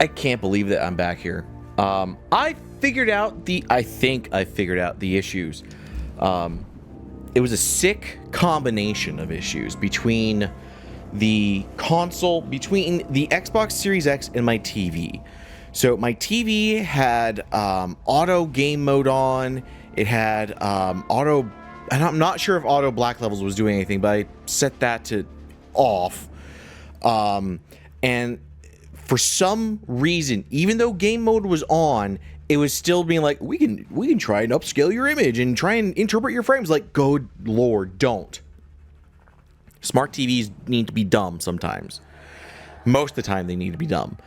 I can't believe that I'm back here. I think I figured out the issues. It was a sick combination of issues between the console, between the Xbox Series X and my TV. So my TV had auto game mode on. It had auto, and I'm not sure if auto black levels was doing anything, but I set that to off. And for some reason, even though game mode was on, it was still being like, we can try and upscale your image and try and interpret your frames. Like, good Lord, don't. Smart TVs need to be dumb sometimes. Most of the time, they need to be dumb.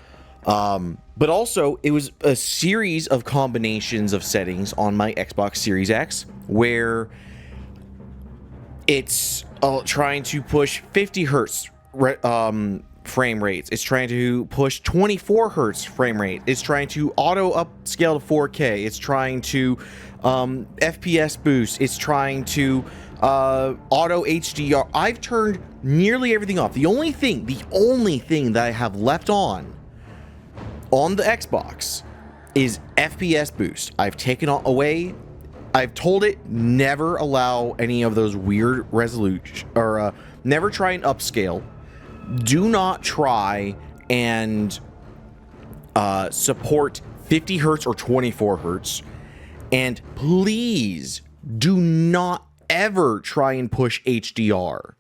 But also, it was a series of combinations of settings on my Xbox Series X where it's trying to push 50 hertz frame rates. It's trying to push 24 hertz frame rate. It's trying to auto upscale to 4K. It's trying to FPS boost. It's trying to auto HDR. I've turned nearly everything off. The only thing that I have left on the Xbox is FPS boost. I've taken it away. I've told it never allow any of those weird resolution or never try and upscale. Do not try and support 50 hertz or 24 hertz. And please do not ever try and push HDR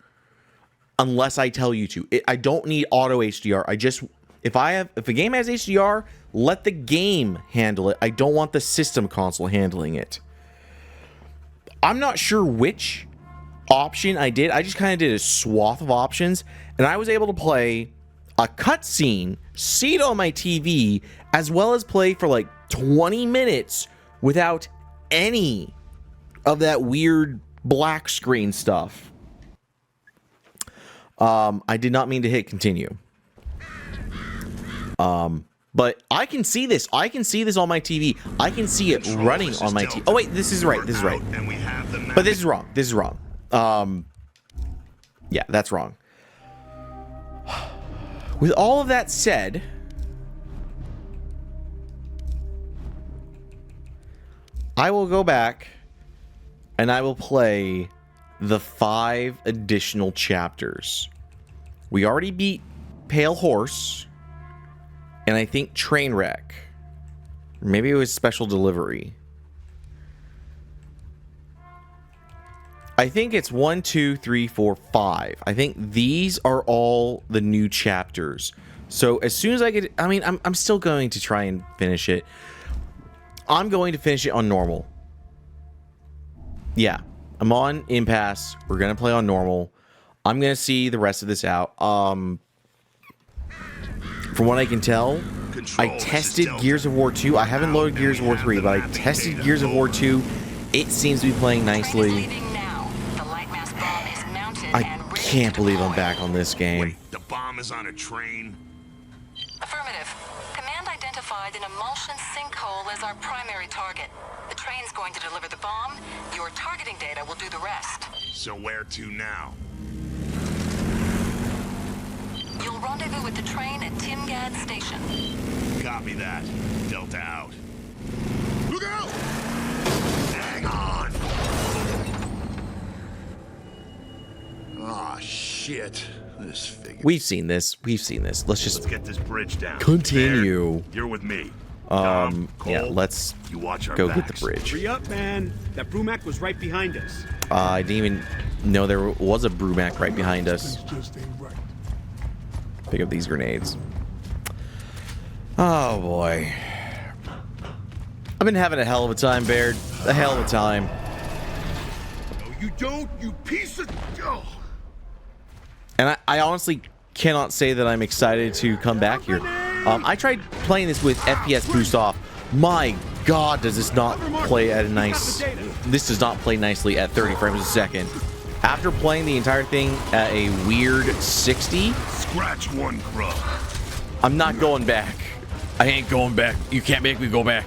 unless I tell you to. I don't need auto HDR. If a game has HDR, let the game handle it. I don't want the system console handling it. I'm not sure which option I did. I just kind of did a swath of options, and I was able to play a cutscene, see it on my TV, as well as play for like 20 minutes without any of that weird black screen stuff. I did not mean to hit continue. But I can see this. I can see this on my TV. I can see it running on my TV. Oh wait, this is right. This is right. But this is wrong. This is wrong. Yeah, that's wrong. With all of that said, I will go back and I will play the 5 additional chapters. We already beat Pale Horse. And I think Trainwreck. Maybe it was Special Delivery. I think it's 1, 2, 3, 4, 5. I think these are all the new chapters. So as soon as I get... I mean, I'm still going to try and finish it. I'm going to finish it on normal. Yeah. I'm on Impasse. We're going to play on normal. I'm going to see the rest of this out. From what I can tell, I tested Gears of War 2. I haven't loaded Gears of War 3, but I tested Gears of War 2. It seems to be playing nicely. I can't believe I'm back on this game. Wait, the bomb is on a train? Affirmative. Command identified an emulsion sinkhole as our primary target. The train's going to deliver the bomb. Your targeting data will do the rest. So where to now? You'll rendezvous with the train at Timgad Station. Copy that. Delta out. Look out! Hang on! Aw, shit. This figure. We've seen this. Let's get this bridge down. Continue. There, you're with me. Tom, Cole, yeah, let's you watch our go backs. get the bridge. Hurry up, man. That Brumac was right behind us. I didn't even know there was a Brumac right behind us. Pick up these grenades. Oh boy. I've been having a hell of a time, Baird. A hell of a time. No, you don't, you piece of... Oh. And I honestly cannot say that I'm excited to come back here. I tried playing this with FPS boost off. My God, does this not play at a nice... This does not play nicely at 30 frames a second. After playing the entire thing at a weird 60... Scratch one grub. I'm not going back. I ain't going back. You can't make me go back.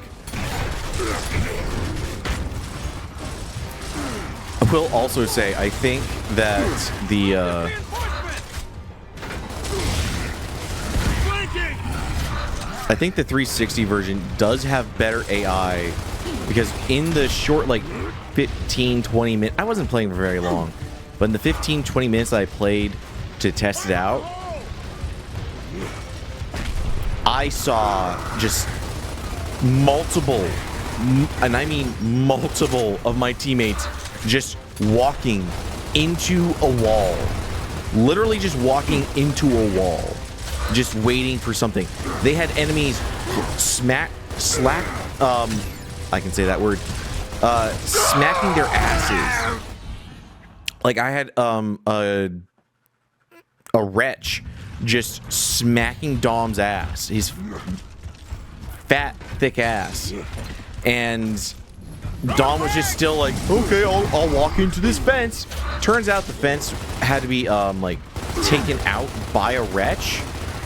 I will also say, I think that the... I think the 360 version does have better AI because in the short, like 15, 20 minutes, I wasn't playing for very long, but in the 15, 20 minutes that I played to test it out, I saw just multiple, and I mean multiple of my teammates just walking into a wall. Literally just walking into a wall. Just waiting for something. They had enemies I can say that word, smacking their asses. Like I had a wretch just smacking Dom's ass, his fat thick ass, and Dom was just still like, okay, I'll walk into this fence. Turns out the fence had to be like taken out by a wretch.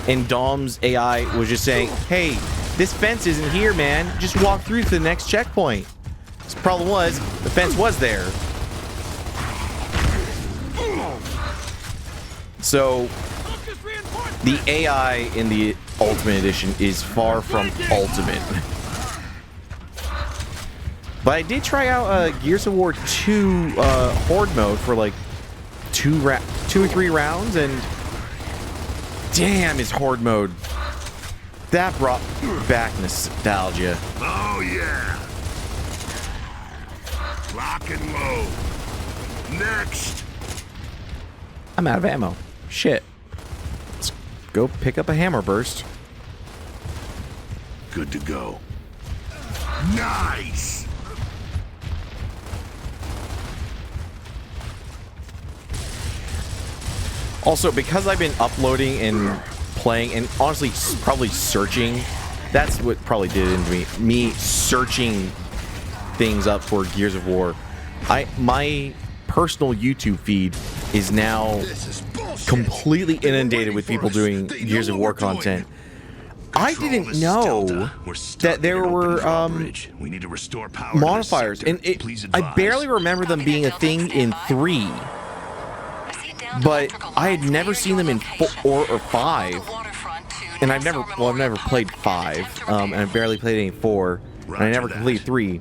And Dom's AI was just saying, hey, this fence isn't here, man. Just walk through to the next checkpoint. The problem was, the fence was there. So, the AI in the Ultimate Edition is far from ultimate. But I did try out Gears of War 2 Horde mode for like 2 or 3 rounds, and damn, is Horde mode. That brought back nostalgia. Oh, yeah. Lock and load. Next. I'm out of ammo. Shit. Let's go pick up a hammer burst. Good to go. Nice. Also, because I've been uploading and playing, and honestly, probably searching, that's what probably did it into me. Me searching things up for Gears of War. My personal YouTube feed is now completely inundated with people doing Gears of War content. I didn't know that there were modifiers, and I barely remember them being a thing in 3. But I had never seen them in 4 or 5, and I've never played 5, and I barely played any 4, and I never completed 3.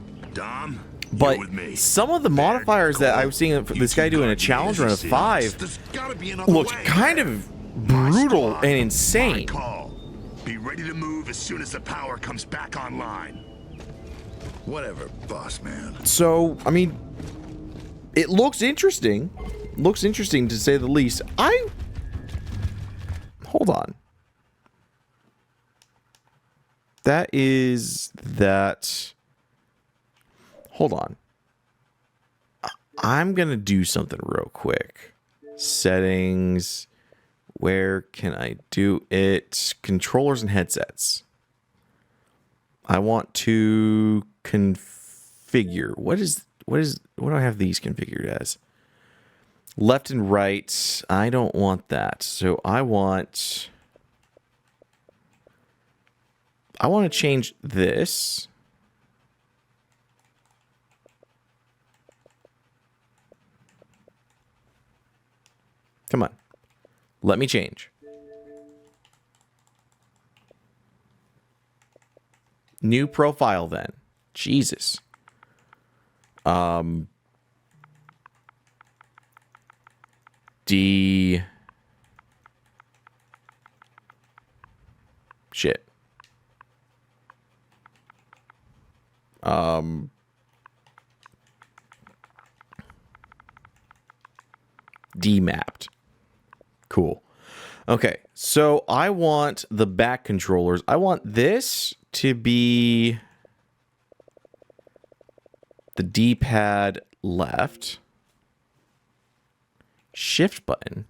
But some of the modifiers that I was seeing this guy doing a challenge run of 5 looked kind of brutal and insane. Be ready to move as soon as the power comes back online. Whatever, boss man. So, I mean, it looks interesting. Looks interesting to say the least. Hold on. Hold on. I'm gonna do something real quick. Settings. Where can I do it? Controllers and headsets. I want to configure. What do I have these configured as? Left and right. I don't want that. So I want to change this. Come on. Let me change. New profile then. Jesus. Shit. Demapped. Cool. Okay, so I want the back controllers. I want this to be the D-pad left. Shift button.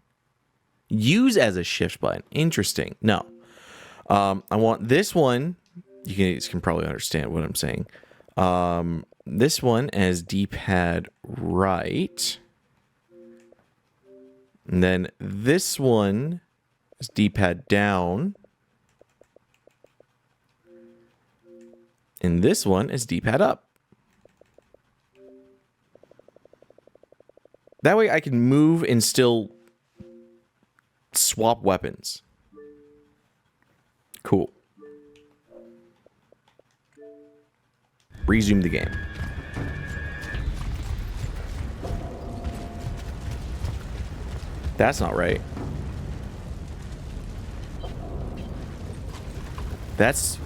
Use as a shift button. Interesting. No. I want this one. You can probably understand what I'm saying. This one as D-pad right. And then this one is D-pad down. And this one is D-pad up. That way I can move and still swap weapons. Cool. Resume the game. That's not right. That's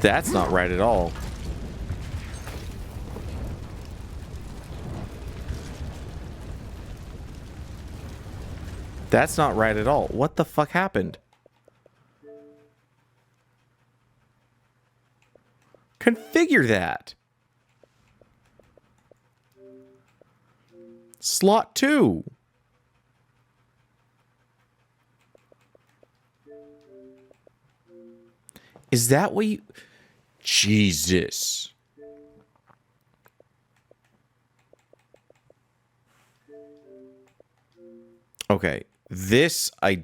not right at all. That's not right at all. What the fuck happened? Configure that. Slot 2. Is that what you... Jesus. Okay. This, I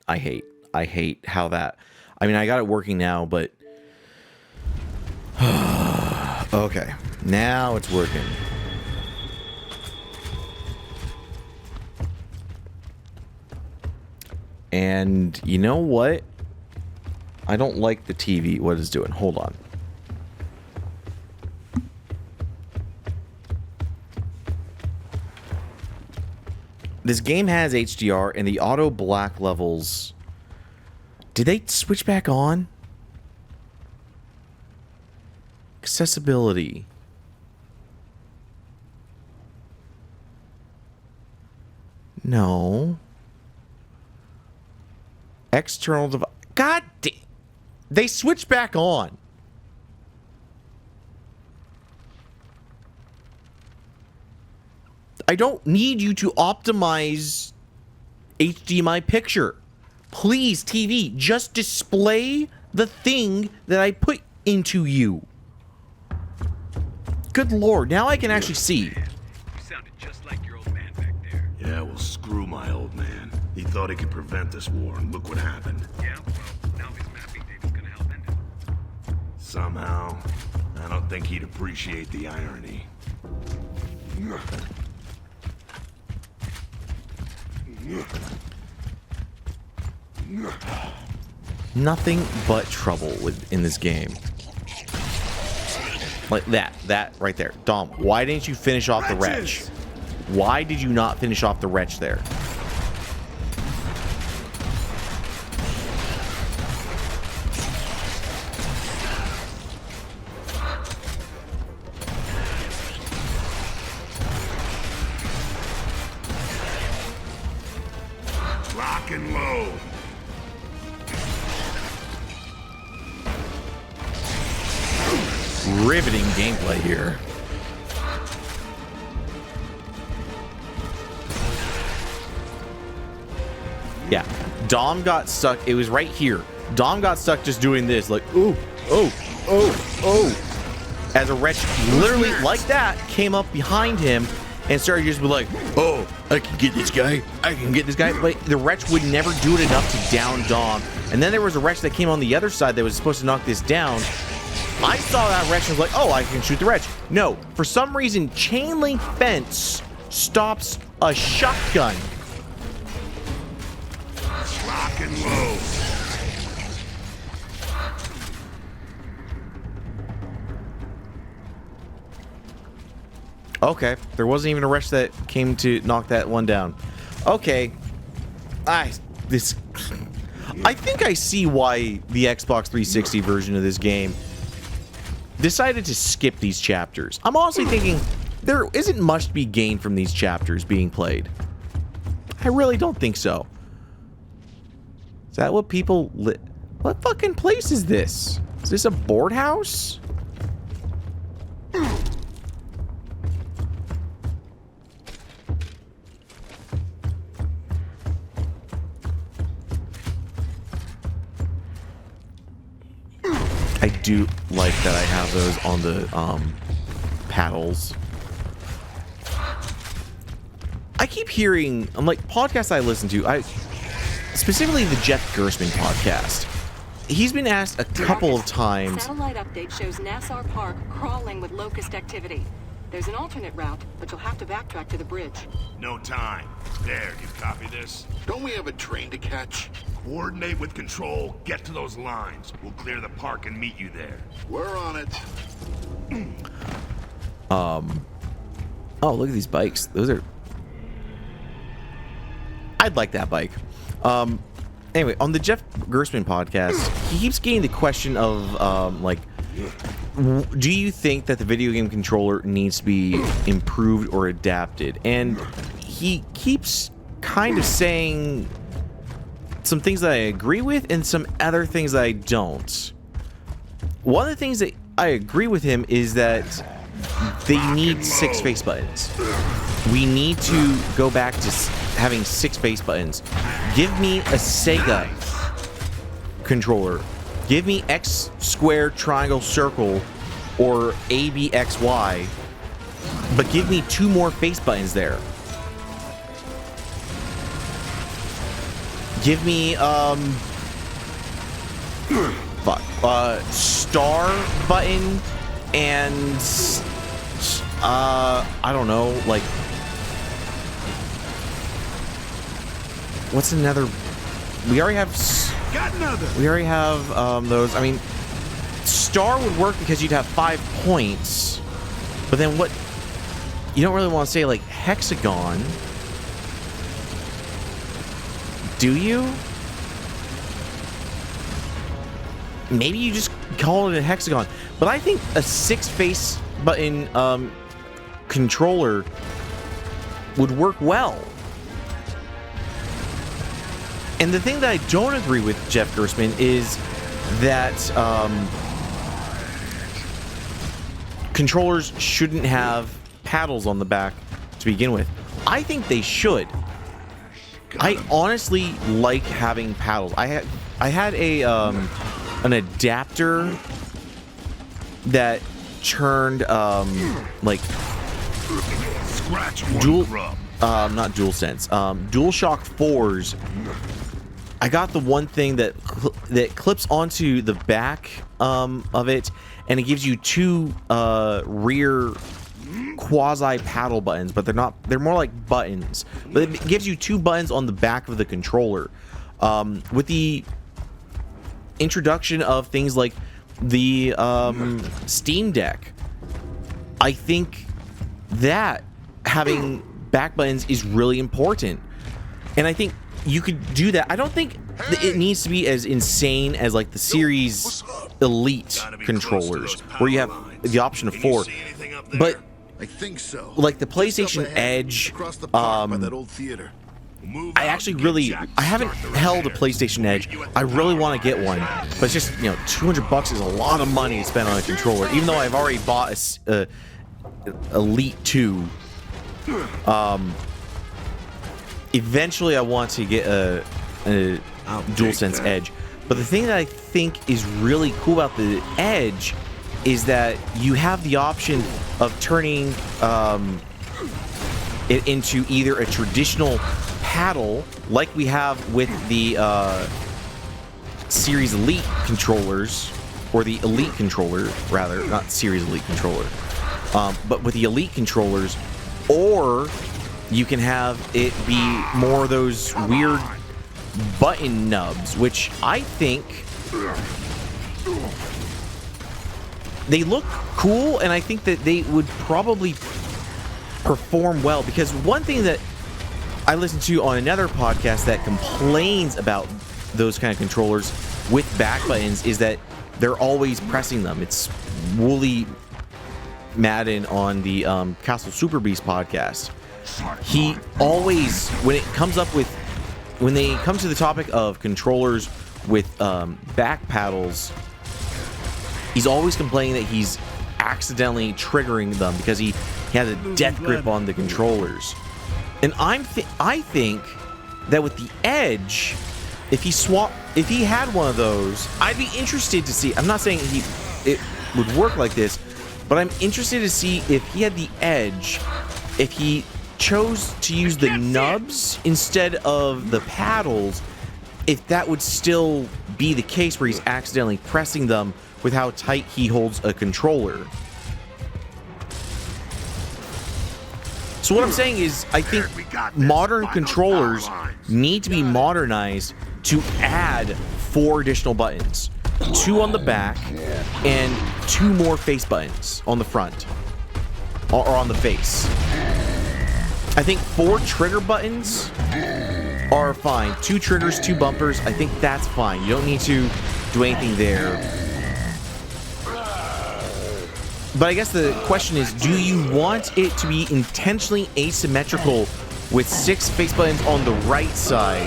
hate. I hate how that... I mean, I got it working now, but... Okay. Now it's working. And you know what? I don't like the TV, what it's doing. Hold on. This game has HDR and the auto black levels. Did they switch back on? Accessibility. No. External device. God damn. They switched back on. I don't need you to optimize HDMI picture. Please, TV, just display the thing that I put into you. Good lord, now I can actually see. You sounded just like your old man back there. Yeah, well, screw my old man. He thought he could prevent this war, and look what happened. Yeah, well, now his mapping data's gonna help end it. Somehow, I don't think he'd appreciate the irony. Nothing but trouble in this game. Like that right there. Dom, why didn't you finish off the wretch? Why did you not finish off the wretch there? Lock and load. Riveting gameplay here. Yeah, Dom got stuck. It was right here. Dom got stuck just doing this, like, ooh, oh, oh, oh. As a wretch, literally like that, came up behind him and started just be like, oh, I can get this guy. I can get this guy. But the wretch would never do it enough to down Dom. And then there was a wretch that came on the other side that was supposed to knock this down. I saw that wretch and was like, oh, I can shoot the wretch. No, for some reason, chain link fence stops a shotgun. Lock and load. Okay, there wasn't even a wretch that came to knock that one down. Okay, I think I see why the Xbox 360 version of this game decided to skip these chapters. I'm honestly thinking there isn't much to be gained from these chapters being played. I really don't think so. Is that what people what fucking place is this? Is this a board house? I do like that I have those on the paddles. I keep hearing, I'm like, podcasts I listen to, specifically the Jeff Gersman podcast. He's been asked a couple of times. Satellite update shows Nassau Park crawling with locust activity. There's an alternate route, but you'll have to backtrack to the bridge. No time. There, you copy this? Don't we have a train to catch? Coordinate with control, get to those lines. We'll clear the park and meet you there. We're on it. Oh, look at these bikes. Those are... I'd like that bike. Anyway, on the Jeff Gerstmann podcast, he keeps getting the question of, like, do you think that the video game controller needs to be improved or adapted? And he keeps kind of saying some things that I agree with and some other things that I don't. One of the things that I agree with him is that they need 6 face buttons. We need to go back to having 6 face buttons. Give me a Sega controller. Give me X, square, triangle, circle, or A, B, X, Y. But give me 2 more face buttons there. Give me, star button and, I don't know, like, what's another? We already have. Got another. We already have those. I mean, star would work because you'd have 5 points, but then what? You don't really want to say like hexagon, do you? Maybe you just call it a hexagon, but I think a 6 face button controller would work well. And the thing that I don't agree with Jeff Gerstmann is that controllers shouldn't have paddles on the back to begin with. I think they should. I honestly like having paddles. I had a an adapter that turned like Scratch dual grub. not DualSense, DualShock 4s. I got the one thing that clips onto the back of it, and it gives you 2 rear quasi paddle buttons, but they're more like buttons. But it gives you 2 buttons on the back of the controller. With the introduction of things like the Steam Deck, I think that having back buttons is really important, and I think you could do that. I don't think it needs to be as insane as like the Series Elite controllers, where you have the option of 4. But I think so. like the Just up PlayStation ahead, Edge, across the park by that old theater. Move I out actually and get really, Jack I haven't start the held a repair. PlayStation Edge. I really want to get one, but it's just, you know, $200 is a lot of money to spend on a controller, even though I've already bought a Elite 2. Eventually I want to get a DualSense Edge. But the thing that I think is really cool about the Edge is that you have the option of turning it into either a traditional paddle, like we have with the Series Elite controllers, or the Elite controller, rather, not Series Elite controller, but with the Elite controllers, or you can have it be more of those weird button nubs, which I think they look cool, and I think that they would probably perform well, because one thing that I listened to on another podcast that complains about those kind of controllers with back buttons is that they're always pressing them. It's Wooly Madden on the Castle Super Beast podcast. He always, when they come to the topic of controllers with back paddles, he's always complaining that he's accidentally triggering them because he has a death grip on the controllers. And I think that with the Edge, if he had one of those, I'd be interested to see. I'm not saying it would work like this, but I'm interested to see if he had the Edge, if he chose to use the nubs instead of the paddles, if that would still be the case where he's accidentally pressing them with how tight he holds a controller. So what I'm saying is, I think modern controllers need to be modernized to add 4 additional buttons. 2 on the back and 2 more face buttons on the front or on the face. I think 4 trigger buttons are fine. 2 triggers, 2 bumpers. I think that's fine. You don't need to do anything there. But I guess the question is, do you want it to be intentionally asymmetrical with 6 face buttons on the right side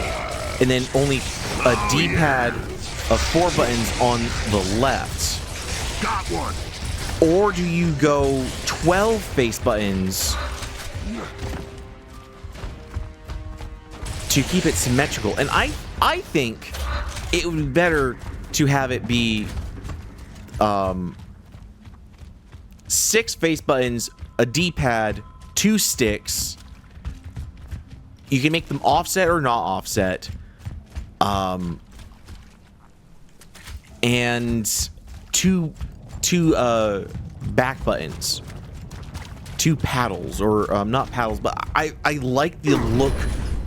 and then only a D-pad of 4 buttons on the left? Got one. Or do you go 12 face buttons to keep it symmetrical? And I think it would be better to have it be 6 face buttons, a D-pad, 2 sticks. You can make them offset or not offset. And two back buttons. 2 paddles, or not paddles, but I like the look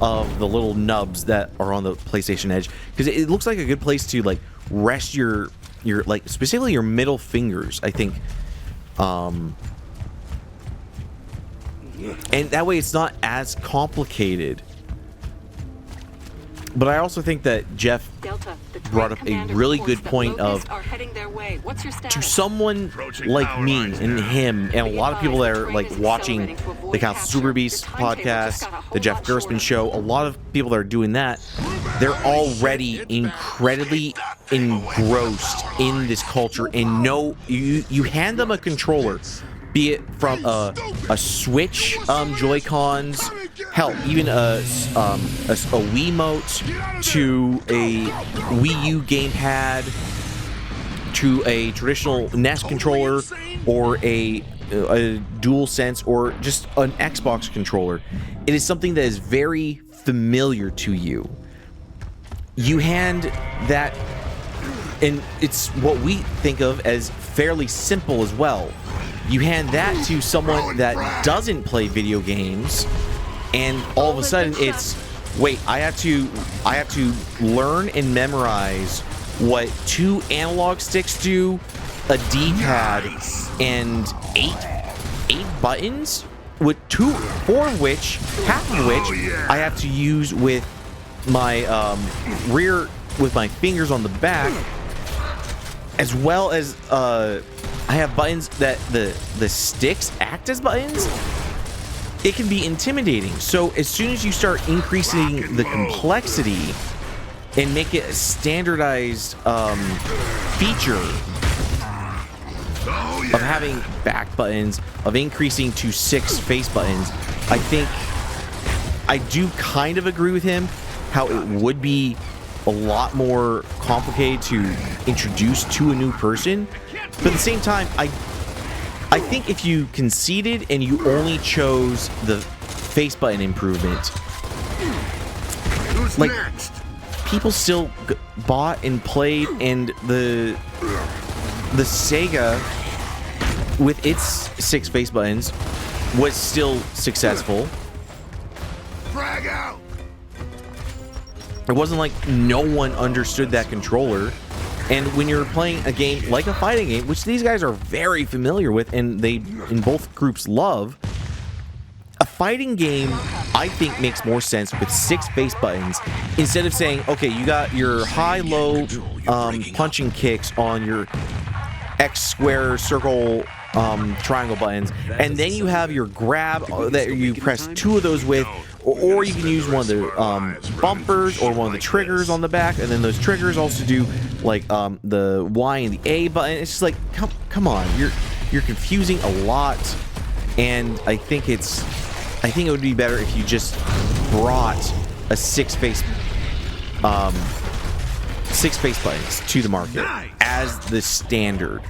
of the little nubs that are on the PlayStation Edge, because it looks like a good place to like rest your like specifically your middle fingers, I think. And that way it's not as complicated. But I also think that Jeff Delta, brought up a really good point of, to someone like me and him and a lot of people that are like watching the Council Super Beast podcast, the Jeff Gerstmann show, a lot of people that are doing that, they're already incredibly engrossed in this culture and know you hand them a controller, be it from a Switch Joy-Cons, hell, even a Wiimote, to a Wii U gamepad, to a traditional NES controller, or a DualSense, or just an Xbox controller. It is something that is very familiar to you. You hand that, and it's what we think of as fairly simple as well. You hand that to someone that doesn't play video games, and all of a sudden it's, wait, I have to learn and memorize what 2 analog sticks do, a D-pad, and 8 buttons, with 4 of which, half of which I have to use with my with my fingers on the back, as well as I have buttons that the sticks act as buttons. It can be intimidating. So as soon as you start increasing the complexity and make it a standardized feature of having back buttons, of increasing to 6 face buttons, I think I do kind of agree with him how it would be a lot more complicated to introduce to a new person. But at the same time, I think if you conceded and you only chose the face button improvement, Who's like, next? people still bought and played, and the Sega with its 6 face buttons was still successful. Frag out. It wasn't like no one understood that controller. And when you're playing a game like a fighting game, which these guys are very familiar with and they in both groups love, a fighting game I think makes more sense with 6 face buttons, instead of saying, okay, you got your high-low punching kicks on your X, square, circle, triangle buttons, and then you have your grab that you press 2 of those with, or you can use one of the bumpers or one of the triggers on the back, and then those triggers also do like the Y and the A button. It's just like, come on, you're confusing a lot, and I think it would be better if you just brought a 6 face buttons to the market as the standard.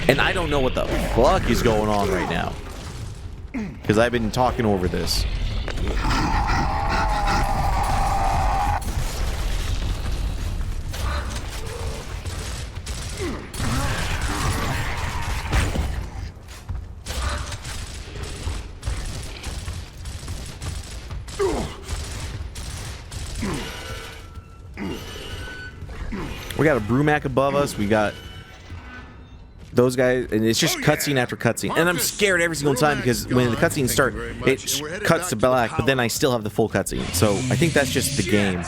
And I don't know what the fuck is going on right now, because I've been talking over this. We got a Brumac above us. We got those guys, and it's just cutscene after cutscene. And I'm scared every single time because when the cutscenes start, it cuts to black, but then I still have the full cutscene. So I think that's just the game.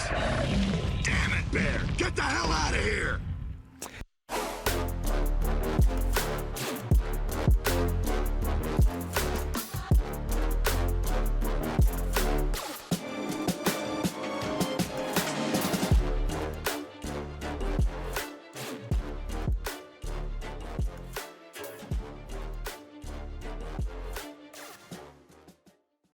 Damn it, Bear! Get the hell out of here!